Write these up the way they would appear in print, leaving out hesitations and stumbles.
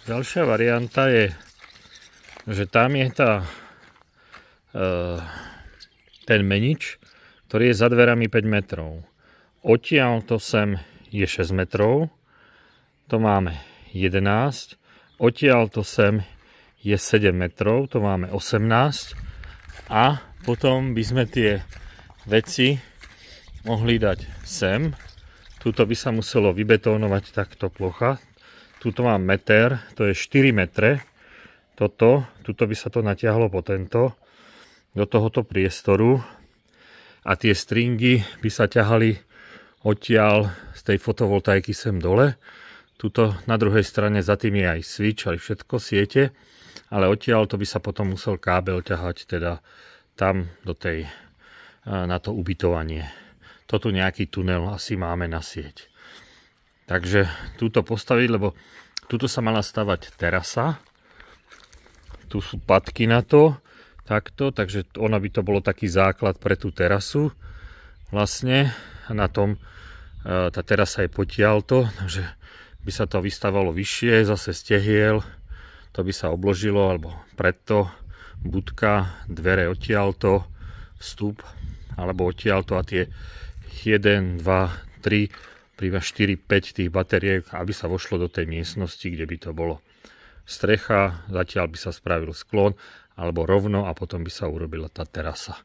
ďalšia varianta je, že tam je ten menič, ktorý je za dverami 5 metrov. Odtiaľ to sem je 6 metrov, to máme 11. Odtiaľ to sem je 7 metrov, to máme 18. A potom by sme tie veci mohli dať sem. Tuto by sa muselo vybetónovať takto plocha. Tuto mám meter, to je 4 metre. Tuto by sa to natiahlo po tento, do tohoto priestoru. A tie stringy by sa ťahali odtiaľ z tej fotovoltaiky sem dole. Tuto na druhej strane za tým je aj switch, aj všetko siete. Ale odtiaľ to by sa potom musel kábel ťahať teda tam do tej, na to ubytovanie. Toto nejaký tunel asi máme na sieť. Takže túto postaviť, lebo tuto sa mala stavať terasa. Tu sú padky na to, takto, takže ono by to bolo taký základ pre tú terasu. Vlastne na tom tá terasa je potiaľto, takže by sa to vystavalo vyššie, zase stehiel, to by sa obložilo, alebo preto budka, dvere odtiaľto, vstup, alebo odtiaľto a tie 1, 2, 3, príba 4, 5 tých batériek, aby sa vošlo do tej miestnosti, kde by to bolo strecha, zatiaľ by sa spravil sklon, alebo rovno a potom by sa urobila tá terasa,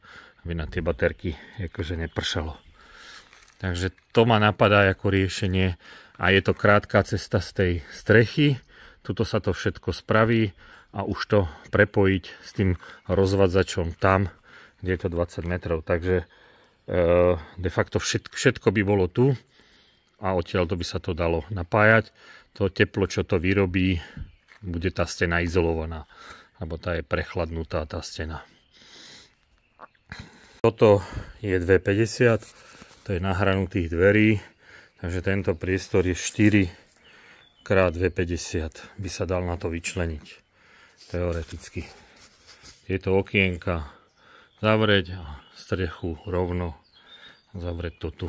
aby na tie baterky akože nepršalo. Takže to ma napadá ako riešenie a je to krátka cesta z tej strechy, tuto sa to všetko spraví a už to prepojiť s tým rozvádzačom tam, kde je to 20 metrov, takže de facto všetko by bolo tu a odtiaľ to by sa to dalo napájať. To teplo, čo to vyrobí, bude tá stena izolovaná, lebo tá je prechladnutá, tá stena. Toto je 2,50, to je na hranu tých dverí, takže tento priestor je 4 x 2,50, by sa dal na to vyčleniť, teoreticky. Tieto okienka zavrieť a strechu rovno zavrieť to tu.